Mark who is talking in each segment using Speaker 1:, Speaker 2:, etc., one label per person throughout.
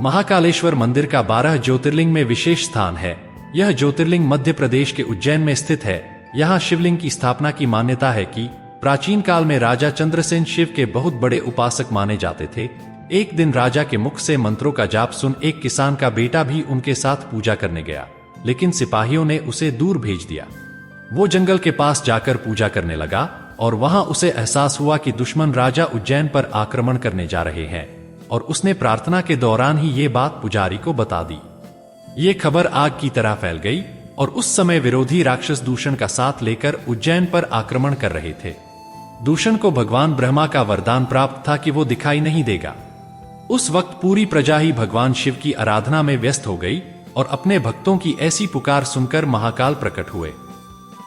Speaker 1: महाकालेश्वर मंदिर का 12 ज्योतिर्लिंग में विशेष स्थान है। यह ज्योतिर्लिंग मध्य प्रदेश के उज्जैन में स्थित है। यहाँ शिवलिंग की स्थापना की मान्यता है कि प्राचीन काल में राजा चंद्रसेन शिव के बहुत बड़े उपासक माने जाते थे। एक दिन राजा के मुख से मंत्रों का जाप सुन एक किसान का बेटा भी उनके साथ पूजा करने गया, लेकिन सिपाहियों ने उसे दूर भेज दिया। वो जंगल के पास जाकर पूजा करने लगा और वहां उसे एहसास हुआ कि दुश्मन राजा उज्जैन पर आक्रमण करने जा रहे हैं, और उसने प्रार्थना के दौरान ही ये बात पुजारी को बता दी। ये खबर आग की तरह फैल गई और उस समय विरोधी राक्षस दूषण का साथ लेकर उज्जैन पर आक्रमण कर रहे थे। दूषण को भगवान ब्रह्मा का वरदान प्राप्त था कि वो दिखाई नहीं देगा। उस वक्त पूरी प्रजा ही भगवान शिव की आराधना में व्यस्त हो गई और अपने भक्तों की ऐसी पुकार सुनकर महाकाल प्रकट हुए।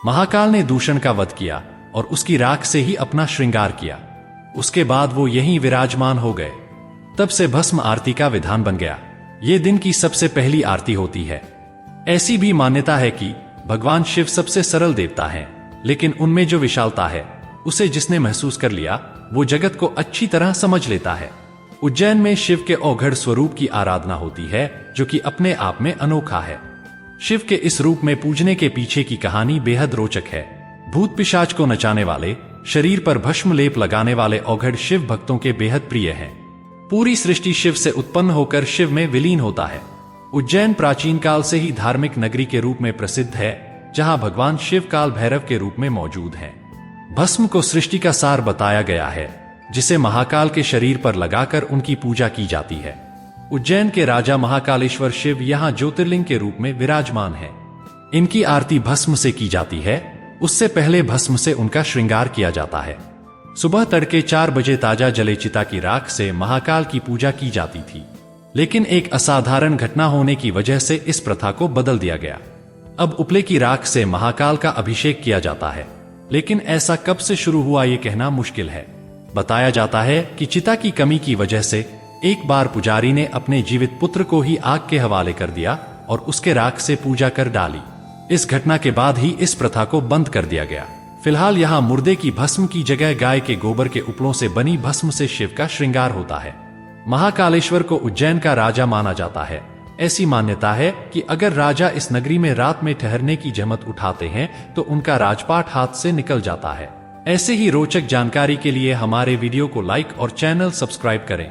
Speaker 1: महाकाल ने दूषण का वध किया और उसकी राख से ही अपना श्रृंगार किया। उसके बाद वो यहीं विराजमान हो गए। तब से भस्म आरती का विधान बन गया। ये दिन की सबसे पहली आरती होती है। ऐसी भी मान्यता है कि भगवान शिव सबसे सरल देवता हैं, लेकिन उनमें जो विशालता है उसे जिसने महसूस कर लिया वो जगत को अच्छी तरह समझ लेता है। उज्जैन में शिव के औघड़ स्वरूप की आराधना होती है, जो कि अपने आप में अनोखा है। शिव के इस रूप में पूजने के पीछे की कहानी बेहद रोचक है। भूत पिशाच को नचाने वाले, शरीर पर भस्म लेप लगाने वाले औघड़ शिव भक्तों के बेहद प्रिय हैं। पूरी सृष्टि शिव से उत्पन्न होकर शिव में विलीन होता है। उज्जैन प्राचीन काल से ही धार्मिक नगरी के रूप में प्रसिद्ध है, जहां भगवान शिव काल भैरव के रूप में मौजूद हैं। भस्म को सृष्टि का सार बताया गया है, जिसे महाकाल के शरीर पर लगाकर उनकी पूजा की जाती है। उज्जैन के राजा महाकालेश्वर शिव यहाँ ज्योतिर्लिंग के रूप में विराजमान है। इनकी आरती भस्म से की जाती है। उससे पहले भस्म से उनका श्रृंगार किया जाता है। सुबह तड़के 4 बजे ताजा जले चिता की राख से महाकाल की पूजा की जाती थी, लेकिन एक असाधारण घटना होने की वजह से इस प्रथा को बदल दिया गया। अब उपले की राख से महाकाल का अभिषेक किया जाता है, लेकिन ऐसा कब से शुरू हुआ ये कहना मुश्किल है। बताया जाता है कि चिता की कमी की वजह से एक बार पुजारी ने अपने जीवित पुत्र को ही आग के हवाले कर दिया और उसके राख से पूजा कर डाली। इस घटना के बाद ही इस प्रथा को बंद कर दिया गया। फिलहाल यहाँ मुर्दे की भस्म की जगह गाय के गोबर के उपलों से बनी भस्म से शिव का श्रृंगार होता है। महाकालेश्वर को उज्जैन का राजा माना जाता है। ऐसी मान्यता है कि अगर राजा इस नगरी में रात में ठहरने की जहमत उठाते हैं तो उनका राजपाट हाथ से निकल जाता है। ऐसे ही रोचक जानकारी के लिए हमारे वीडियो को लाइक और चैनल सब्सक्राइब करें।